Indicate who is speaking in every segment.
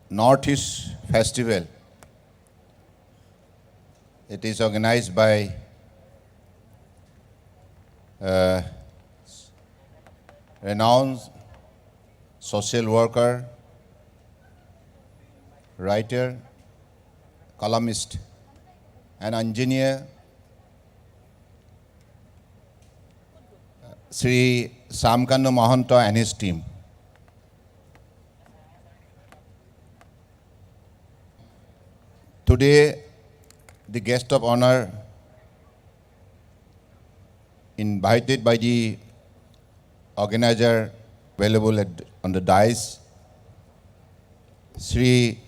Speaker 1: Northeast Festival. It is organized by renowned social worker, writer, columnist, and engineer, Sri Samkandu Mahanta and his team. Today, the guest of honor invited by the organizer available on the dais, Sri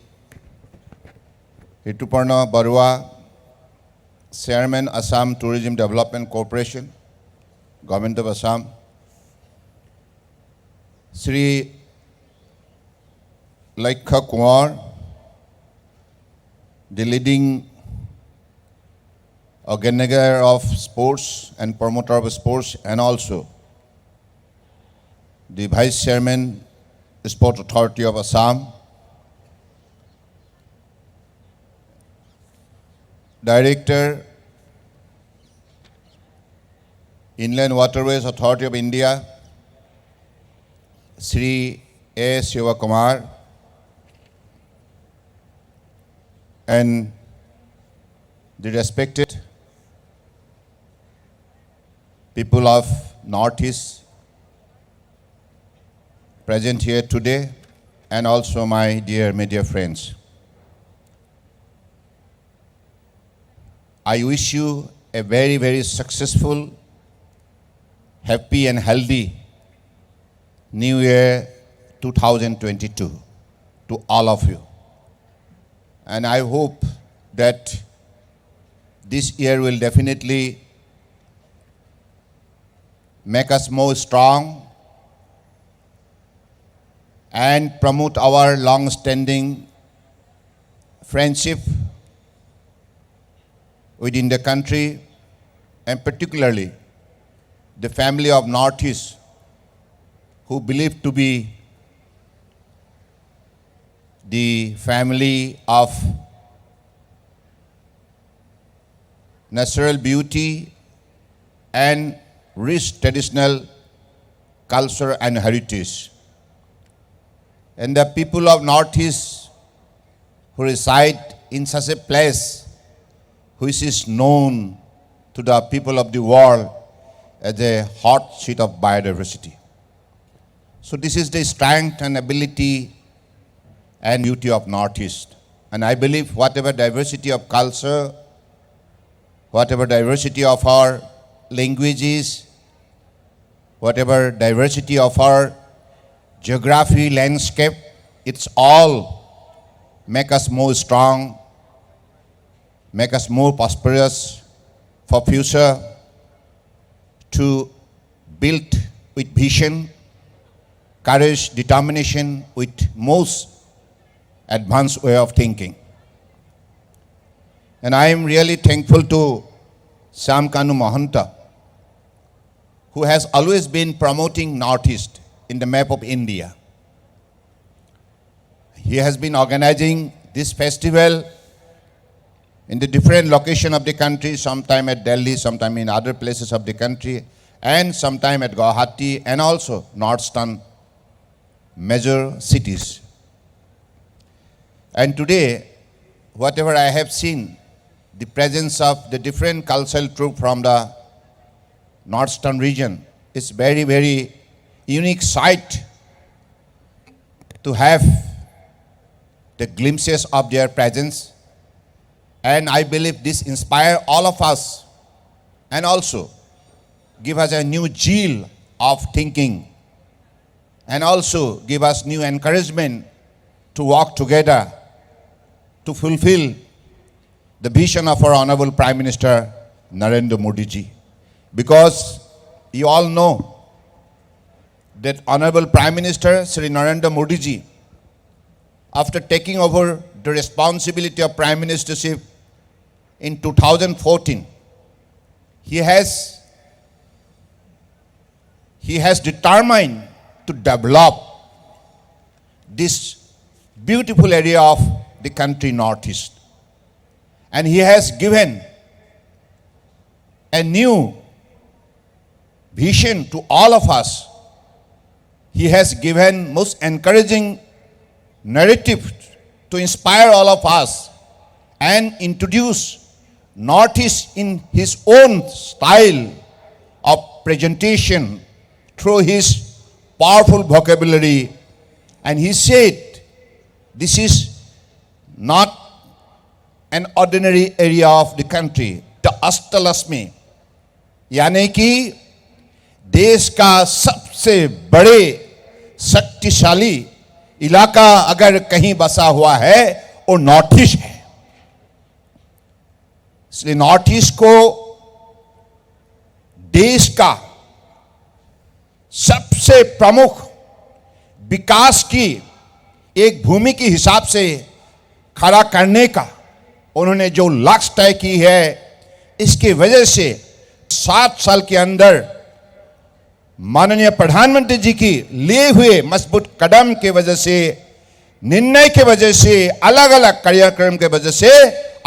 Speaker 1: Rituparna Barua, Chairman, Assam Tourism Development Corporation, Government of Assam, Sri Laikha Kumar, the leading organizer of sports and promoter of sports, and also the Vice Chairman, Sport Authority of Assam, Director, Inland Waterways Authority of India, Sri A. Sivakumar, and the respected people of Northeast present here today, and also my dear media friends. I wish you a very, very successful, happy and healthy New Year 2022 to all of you. And I hope that this year will definitely make us more strong and promote our long-standing friendship within the country, and particularly the family of Northeast, who believe to be the family of natural beauty and rich traditional culture and heritage. And the people of Northeast who reside in such a place which is known to the people of the world as a hot seat of biodiversity. So this is the strength and ability and beauty of Northeast. And I believe whatever diversity of culture, whatever diversity of our languages, whatever diversity of our geography, landscape, it's all make us more strong, make us more prosperous for future, to build with vision, courage, determination, with most advanced way of thinking. And I am really thankful to Samkandu Mahanta, who has always been promoting Northeast in the map of India. He has been organizing this festival in the different locations of the country, sometime at Delhi, sometime in other places of the country, and sometime at Guwahati, and also northeastern major cities. And today, whatever I have seen, the presence of the different cultural troops from the northeastern region is very, very unique sight to have the glimpses of their presence. And I believe this inspires all of us and also give us a new zeal of thinking, and also give us new encouragement to work together to fulfill the vision of our Honorable Prime Minister Narendra Modi ji. Because you all know that Honorable Prime Minister Sri Narendra Modi ji, after taking over the responsibility of Prime Ministership in 2014, he has determined to develop this beautiful area of the country Northeast. And he has given a new vision to all of us. He has given most encouraging narrative to inspire all of us and introduce Northeast in his own style of presentation through his powerful vocabulary. And he said, this is not an ordinary area of the country, the Ashtalasmi, यानी कि देश का सबसे बड़े शक्तिशाली इलाका अगर कहीं बसा हुआ है वो नॉर्थ ईस्ट है। इसलिए नॉर्थ ईस्ट को देश का सबसे प्रमुख विकास की एक भूमि के हिसाब से खड़ा करने का उन्होंने जो लक्ष्य तय की है, इसकी वजह से 7 साल के अंदर माननीय प्रधानमंत्री जी की लिए हुए मजबूत कदम के वजह से, निर्णय के वजह से, अलग अलग कार्यक्रम के वजह से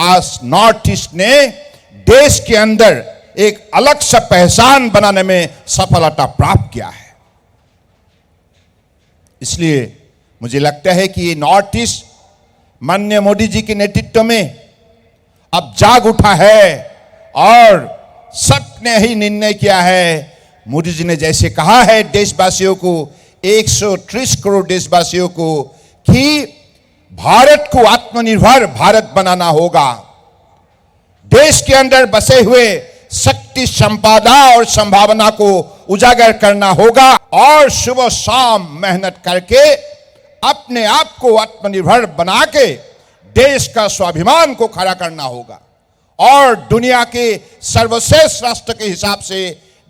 Speaker 1: आज नॉर्थ ईस्ट ने देश के अंदर एक अलग सा पहचान बनाने में सफलता प्राप्त किया है। इसलिए मुझे लगता है कि ये नॉर्थ ईस्ट माननीय मोदी जी के नेतृत्व में अब जाग उठा है और सबने ही निर्णय किया है। मोदी जी ने जैसे कहा है देशवासियों को, 130 करोड़ देशवासियों को, कि भारत को आत्मनिर्भर भारत बनाना होगा, देश के अंदर बसे हुए शक्ति, संपदा और संभावना को उजागर करना होगा और सुबह शाम मेहनत करके अपने आप को आत्मनिर्भर बना के देश का स्वाभिमान को खड़ा करना होगा और दुनिया के सर्वश्रेष्ठ राष्ट्र के हिसाब से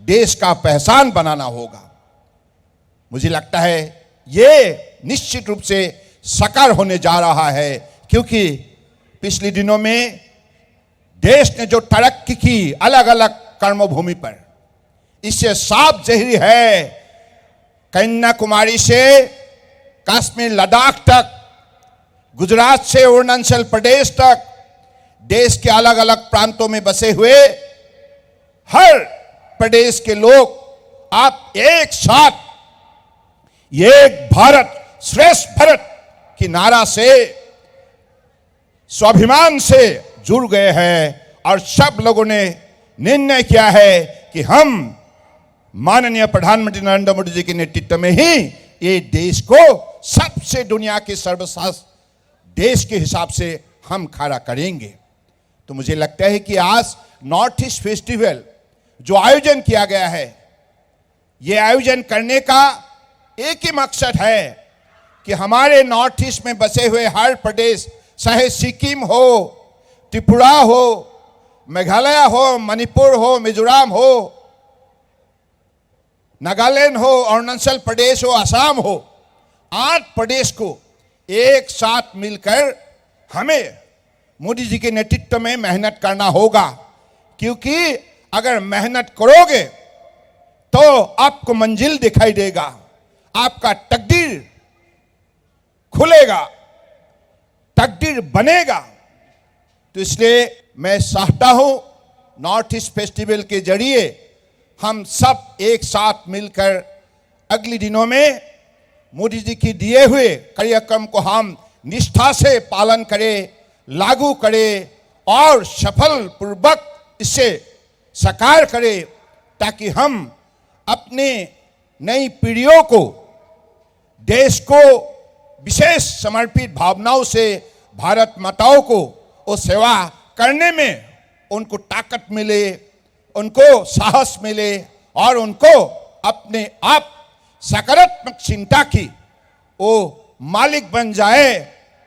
Speaker 1: देश का पहचान बनाना होगा। मुझे लगता है ये निश्चित रूप से साकार होने जा रहा है, क्योंकि पिछले दिनों में देश ने जो तरक्की की अलग अलग कर्मभूमि पर, इससे साफ जाहिर है कन्याकुमारी से कश्मीर लद्दाख तक, गुजरात से अरुणाचल प्रदेश तक, देश के अलग अलग प्रांतों में बसे हुए हर प्रदेश के लोग आप एक साथ एक भारत श्रेष्ठ भारत की नारा से स्वाभिमान से जुड़ गए हैं और सब लोगों ने निर्णय किया है कि हम माननीय प्रधानमंत्री नरेंद्र मोदी जी के नेतृत्व में ही ये देश को सबसे दुनिया के सर्वश्रेष्ठ देश के हिसाब से हम खड़ा करेंगे। तो मुझे लगता है कि आज नॉर्थ ईस्ट फेस्टिवल जो आयोजन किया गया है, ये आयोजन करने का एक ही मकसद है कि हमारे नॉर्थ ईस्ट में बसे हुए हर प्रदेश, चाहे सिक्किम हो, त्रिपुरा हो, मेघालय हो, मणिपुर हो, मिजोरम हो, नागालैंड हो, अरुणाचल प्रदेश हो, असम हो, 8 प्रदेश को एक साथ मिलकर हमें मोदी जी के नेतृत्व में मेहनत करना होगा। क्योंकि अगर मेहनत करोगे तो आपको मंजिल दिखाई देगा, आपका तकदीर खुलेगा, तकदीर बनेगा। तो इसलिए मैं चाहता हूं नॉर्थ ईस्ट फेस्टिवल के जरिए हम सब एक साथ मिलकर अगले दिनों में मोदी जी की दिए हुए कार्यक्रम को हम निष्ठा से पालन करें, लागू करें और सफल पूर्वक इसे साकार करें, ताकि हम अपने नई पीढ़ियों को देश को विशेष समर्पित भावनाओं से भारत माताओं को वो सेवा करने में उनको ताकत मिले, उनको साहस मिले और उनको अपने आप सकारात्मक चिंता की वो मालिक बन जाए।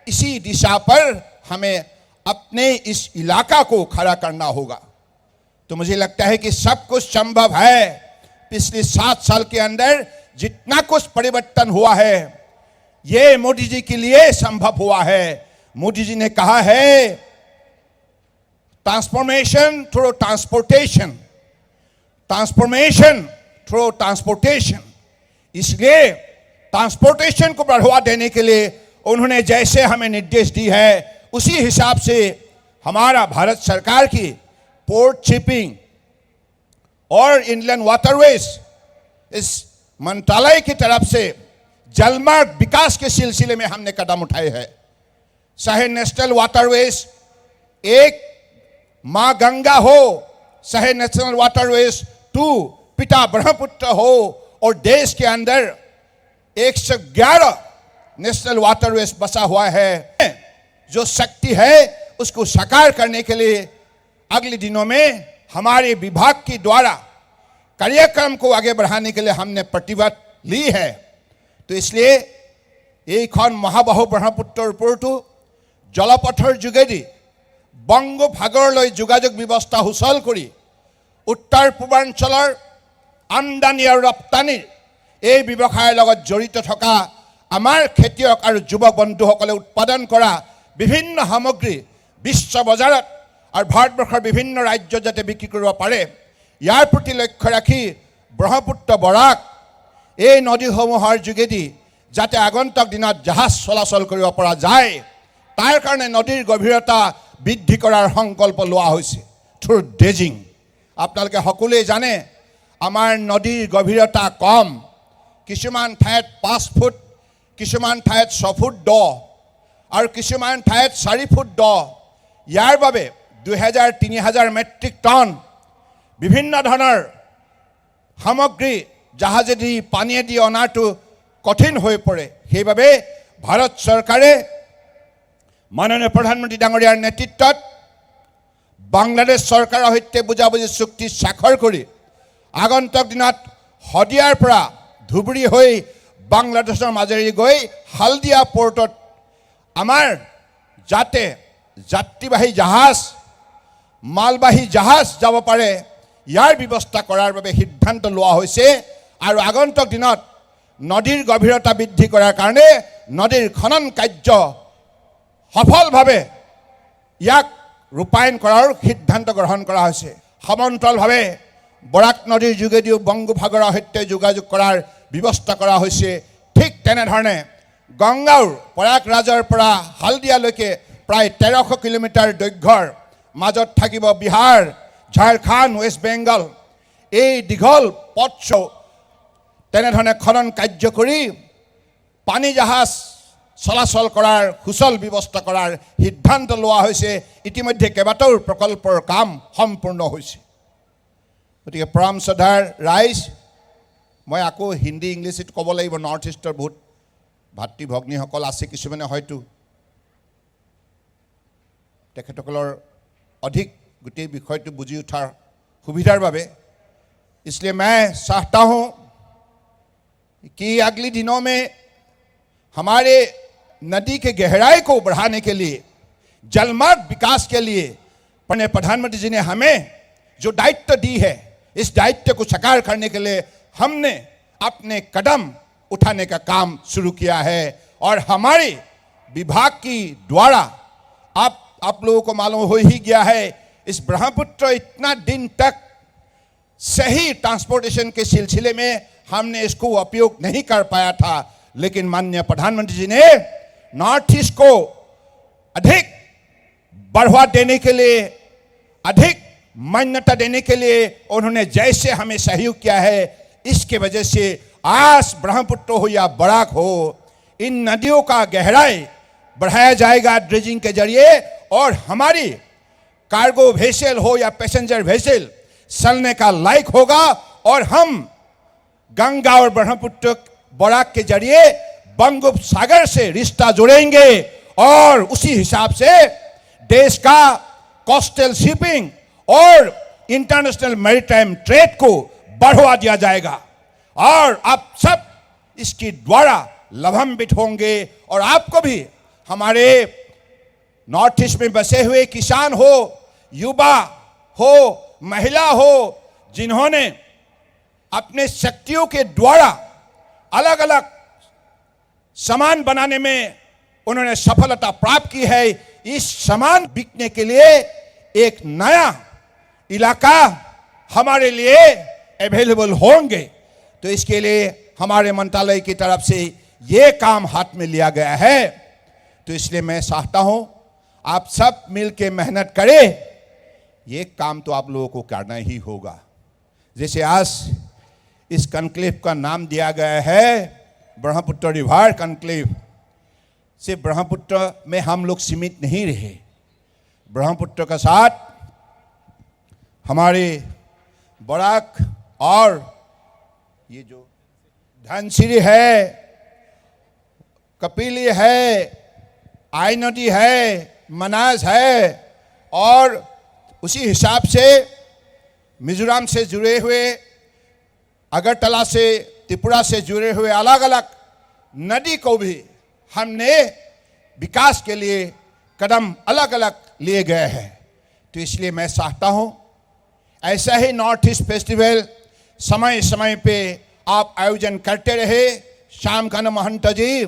Speaker 1: इसी दिशा पर हमें अपने इस इलाका को खड़ा करना होगा। तो मुझे लगता है कि सब कुछ संभव है। पिछले 7 साल के अंदर जितना कुछ परिवर्तन हुआ है ये मोदी जी के लिए संभव हुआ है। मोदी जी ने कहा है transformation through transportation, transformation through transportation. इसलिए ट्रांसपोर्टेशन को बढ़ावा देने के लिए उन्होंने जैसे हमें निर्देश दी है उसी हिसाब से हमारा भारत सरकार की पोर्ट शिपिंग और इनलैंड वाटरवेज इस मंत्रालय की तरफ से जलमार्ग विकास के सिलसिले में हमने कदम उठाए हैं। चाहे नेशनल वाटरवेज एक माँ गंगा हो, चाहे नेशनल वाटरवेज 2 पिता ब्रह्मपुत्र हो, और देश के अंदर 111 नेशनल वाटरवेज बसा हुआ है। जो शक्ति है उसको साकार करने के लिए अगले दिनों में हमारे विभाग के द्वारा कार्यक्रम को आगे बढ़ाने के लिए हमने प्रतिबद्ध ली है। तो इसलिए এইখন মহাবাহু ব্ৰহ্মপুত্ৰৰ ওপৰতো জলপথৰ যোগেদি বংগোপসাগৰলৈ যোগাযোগ ব্যৱস্থা সুচল কৰি উত্তৰ পূৰ্বাঞ্চলৰ আমদানি আৰু ৰপ্তানিৰ এই ব্যৱসায়ৰ লগত জড়িত থকা আমাৰ খেতিয়ক আৰু যুৱক বন্ধুসকলে উৎপাদন কৰা বিভিন্ন সামগ্ৰী বিশ্ব বজাৰত আৰু ভাৰতবৰ্ষৰ বিভিন্ন ৰাজ্যত যাতে বিক্ৰী কৰিব পাৰে, ইয়াৰ প্ৰতি লক্ষ্য ৰাখি ব্ৰহ্মপুত্ৰ বৰাক এই নদীসমূহৰ যোগেদি যাতে আগন্তুক দিনত জাহাজ চলাচল কৰিব পৰা যায়, তাৰ কাৰণে নদীৰ গভীৰতা বৃদ্ধি কৰাৰ সংকল্প লোৱা হৈছে থ্ৰু ড্ৰেজিং। আপোনালোকে সকলোৱে জানে আমাৰ নদীৰ গভীৰতা কম, কিছুমান ঠাইত 5 ফুট, কিছুমান ঠাইত 6 ফুট দ আৰু কিছুমান ঠাইত 4 ফুট দ। ইয়াৰ বাবে 2000-3000 মেট্ৰিক টন বিভিন্ন ধৰণৰ সামগ্ৰী জাহাজেদি পানীয়েদি অনাটো কঠিন হৈ পৰে। সেইবাবে ভাৰত চৰকাৰে মাননীয় প্ৰধানমন্ত্ৰী ডাঙৰীয়াৰ নেতৃত্বত বাংলাদেশ চৰকাৰৰ সৈতে বুজাবুজি চুক্তি স্বাক্ষৰ কৰি আগন্তুক দিনত হদিয়াৰ পৰা ধুবুৰী হৈ বাংলাদেশৰ মাজেৰে গৈ হালদিয়া পোৰ্টত আমাৰ যাতে যাত্ৰীবাহী জাহাজ মালবাহী জাহাজ যাব পাৰে, ইয়াৰ ব্যৱস্থা কৰাৰ বাবে সিদ্ধান্ত লোৱা হৈছে। আৰু আগন্তুক দিনত নদীৰ গভীৰতা বৃদ্ধি কৰাৰ কাৰণে নদীৰ খনন কাৰ্য সফলভাৱে ইয়াক ৰূপায়ণ কৰাৰ সিদ্ধান্ত গ্ৰহণ কৰা হৈছে। সমান্তৰালভাৱে বৰাক নদীৰ যোগেদিও বংগোপসাগৰৰ সৈতে যোগাযোগ কৰাৰ ব্যৱস্থা কৰা হৈছে। ঠিক তেনেধৰণে গংগাৰ প্ৰয়াগৰাজৰ পৰা হালদিয়ালৈকে প্ৰায় 1300 কিলোমিটাৰ দৈৰ্ঘ্যৰ মাজত থাকিব বিহাৰ, ঝাৰখণ্ড, ৱেষ্ট বেংগল এই দীঘল পথ তেনেধৰণে খনন কাৰ্য কৰি পানী জাহাজ চলাচল কৰাৰ সুচল ব্যৱস্থা কৰাৰ সিদ্ধান্ত লোৱা হৈছে। ইতিমধ্যে কেইবাটাও প্ৰকল্পৰ কাম সম্পূৰ্ণ হৈছে। গতিকে পৰম শ্ৰদ্ধাৰ ৰাইজ, মই আকৌ হিন্দী ইংলিছত ক'ব লাগিব। নৰ্থ ইষ্টৰ বহুত ভাতৃ ভগ্নীসকল আছে, কিছুমানে হয়তো তেখেতসকলৰ অধিক গোটেই বিষয়টো বুজি উঠাৰ সুবিধাৰ বাবে। इसलिए मैं चाहता हूँ कि अगले दिनों में हमारे नदी के गहराई को बढ़ाने के लिए, जलमार्ग विकास के लिए प्रधानमंत्री जी ने हमें जो दायित्व दी है, इस दायित्व को साकार करने के लिए हमने अपने कदम उठाने का काम शुरू किया है। और हमारे विभाग की द्वारा आप लोगों को मालूम हो ही गया है, इस ब्रह्मपुत्र इतना दिन तक सही ट्रांसपोर्टेशन के सिलसिले में हमने इसको उपयोग नहीं कर पाया था। लेकिन माननीय प्रधानमंत्री जी ने नॉर्थ ईस्ट को अधिक बढ़ावा देने के लिए, अधिक मान्यता देने के लिए उन्होंने जैसे हमें सहयोग किया है, इसके वजह से आज ब्रह्मपुत्र हो या बराक हो, इन नदियों का गहराई बढ़ाया जाएगा ड्रेजिंग के जरिए। और हमारी कार्गो वेसल हो या पैसेंजर वेसल चलने का लायक होगा। और हम गंगा और ब्रह्मपुत्र बराक के जरिए बंगोपसागर से रिश्ता जोड़ेंगे और उसी हिसाब से देश का कोस्टल शिपिंग और इंटरनेशनल मैरीटाइम ट्रेड को बढ़ावा दिया जाएगा। और आप सब इसके द्वारा लाभान्वित होंगे। और आपको भी, हमारे नॉर्थ ईस्ट में बसे हुए किसान हो, युवा हो, महिला हो, जिन्होंने अपने शक्तियों के द्वारा अलग अलग सामान बनाने में उन्होंने सफलता प्राप्त की है, इस सामान बिकने के लिए एक नया इलाका हमारे लिए अवेलेबल होंगे। तो इसके लिए हमारे मंत्रालय की तरफ से ये काम हाथ में लिया गया है। तो इसलिए मैं चाहता हूं आप सब मिल के मेहनत करें। ये काम तो आप लोगों को करना ही होगा। जैसे आज इस कॉन्क्लेव का नाम दिया गया है ब्रह्मपुत्र रिवर कॉन्क्लेव, सिर्फ ब्रह्मपुत्र में हम लोग सीमित नहीं रहे। ब्रह्मपुत्र के साथ हमारे बराक और ये जो धनसिरी है, कपिली है, आई नदी है, मनास है, और उसी हिसाब से मिजोरम से जुड़े हुए, अगरतला से, त्रिपुरा से जुड़े हुए अलग अलग नदी को भी हमने विकास के लिए कदम अलग अलग लिए गए हैं। तो इसलिए मैं चाहता हूं ऐसा ही नॉर्थ ईस्ट फेस्टिवल समय समय पे आप आयोजन करते रहे। श्याम कान्हू महंत जी,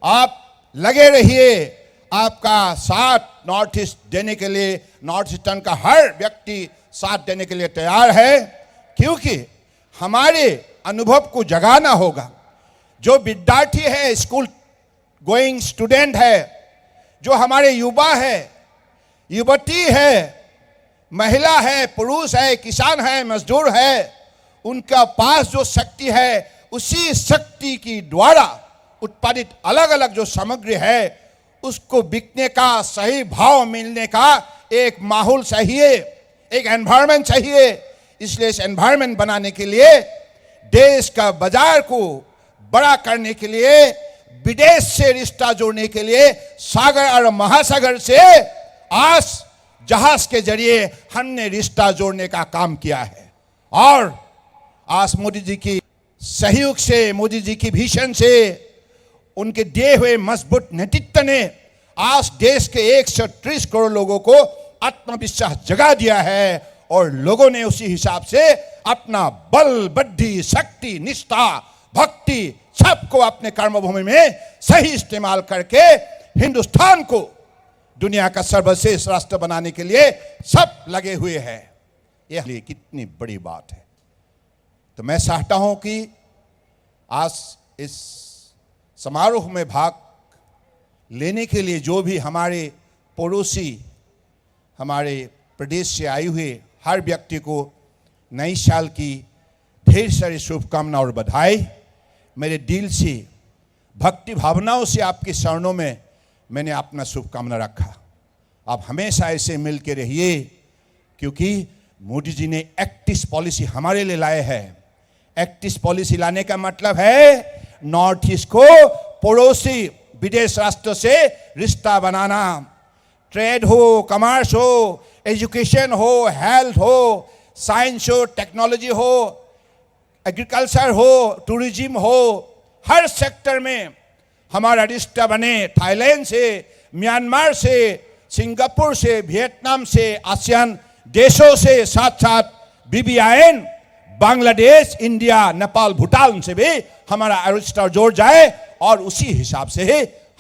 Speaker 1: आप लगे रहिए, आपका साथ नॉर्थ ईस्ट देने के लिए, नॉर्थ ईस्टर्न का हर व्यक्ति साथ देने के लिए तैयार है, क्योंकि हमारे अनुभव को जगाना होगा। जो विद्यार्थी है, स्कूल गोइंग स्टूडेंट है, जो हमारे युवा है, युवती है, महिला है, पुरुष है, किसान है, मजदूर है, उनका पास जो शक्ति है, उसी शक्ति की द्वारा उत्पादित अलग अलग जो सामग्री है, उसको बिकने का, सही भाव मिलने का एक माहौल चाहिए, एक एनवायरनमेंट चाहिए। इसलिए इस एनवायरनमेंट बनाने के लिए, देश का बाजार को बड़ा करने के लिए, विदेश से रिश्ता जोड़ने के लिए, सागर और महासागर से आज जहाज के जरिए हमने रिश्ता जोड़ने का काम किया है। और आज मोदी जी की सहयोग से, मोदी जी की विजन से, उनके दिए हुए मजबूत नेतृत्व ने आज देश के 130 करोड़ लोगों को आत्मविश्वास जगा दिया है, और लोगों ने उसी हिसाब से अपना बल, बुद्धि, शक्ति, निष्ठा, भक्ति सबको अपने कर्मभूमि में सही इस्तेमाल करके हिंदुस्तान को दुनिया का सर्वश्रेष्ठ राष्ट्र बनाने के लिए सब लगे हुए हैं। यह कितनी बड़ी बात है। तो मैं चाहता हूं कि आज इस समारोह में भाग लेने के लिए जो भी हमारे पड़ोसी, हमारे प्रदेश से आए हुए हर व्यक्ति को नई साल की ढेर सारी शुभकामना और बधाई। मेरे दिल से, भक्ति भावनाओं से आपके चरणों में मैंने अपना शुभकामना रखा। आप हमेशा ऐसे मिल के रहिए, क्योंकि मोदी जी ने एक्टिव पॉलिसी हमारे लिए लाए हैं। एक्टिव पॉलिसी लाने का मतलब है नॉर्थ ईस्ट को पड़ोसी विदेश राष्ट्र से रिश्ता बनाना। ट्रेड हो, कमर्स हो, एजुकेशन हो, हेल्थ हो, साइंस हो, टेक्नोलॉजी हो, एग्रीकल्चर हो, टूरिज्म हो, हर सेक्टर में हमारा रिश्ता बने। थाईलैंड से, म्यांमार से, सिंगापुर से, वियतनाम से, आसियान देशों से, साथ साथ BBIN, बांग्लादेश, इंडिया, नेपाल, भूटान से भी हमारा रिश्ता जोड़ जाए, और उसी हिसाब से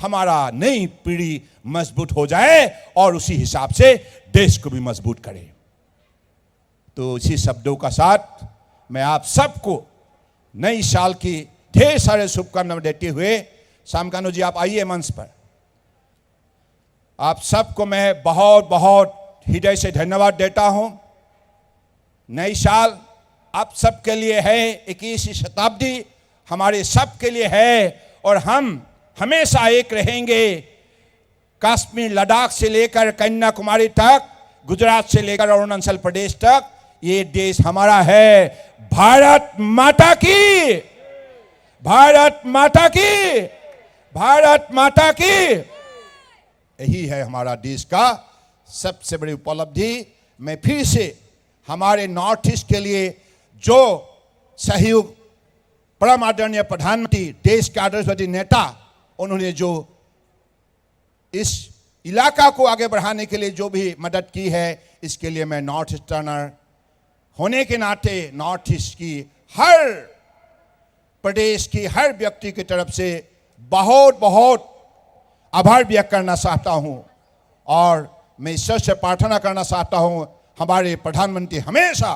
Speaker 1: हमारा नई पीढ़ी मजबूत हो जाए, और उसी हिसाब से देश को भी मजबूत करे। तो इसी शब्दों का साथ मैं आप सबको नई साल की ढेर सारे शुभकामनाएं देते हुए, श्याम कान्हू जी आप आइए मंच पर। आप सबको मैं बहुत बहुत हृदय से धन्यवाद देता हूं। नई साल आप सबके लिए है, 21वीं शताब्दी हमारे सबके लिए है, और हम हमेशा एक रहेंगे। कश्मीर, लद्दाख से लेकर कन्याकुमारी तक, गुजरात से लेकर अरुणाचल प्रदेश तक, ये देश हमारा है। भारत माता की, भारत माता की, भारत माता की। यही है हमारा देश का सबसे बड़ी उपलब्धि। मैं फिर से हमारे नॉर्थ ईस्ट के लिए जो सहयोग परम आदरणीय प्रधानमंत्री, देश के आदर्शवादी नेता, उन्होंने जो इस इलाका को आगे बढ़ाने के लिए जो भी मदद की है, इसके लिए मैं नॉर्थ ईस्टर्नर होने के नाते नॉर्थ ईस्ट की हर प्रदेश की हर व्यक्ति की तरफ से बहुत बहुत आभार व्यक्त करना चाहता हूं। और मैं ईश्वर से प्रार्थना करना चाहता हूं, हमारे प्रधानमंत्री हमेशा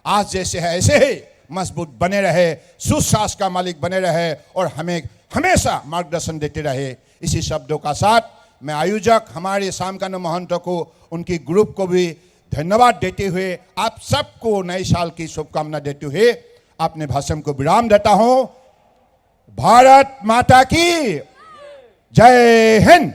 Speaker 1: आज जैसे है ऐसे ही मजबूत बने रहे, सुशासन का मालिक बने रहे, और हमें हमेशा मार्गदर्शन देते रहे। इसी शब्दों का साथ मैं आयोजक हमारे सामकान महंत को, उनकी ग्रुप को भी धन्यवाद देते हुए आप सबको नए साल की शुभकामना देते हुए अपने भाषण को विराम देता हूं। भारत माता की जय हिंद।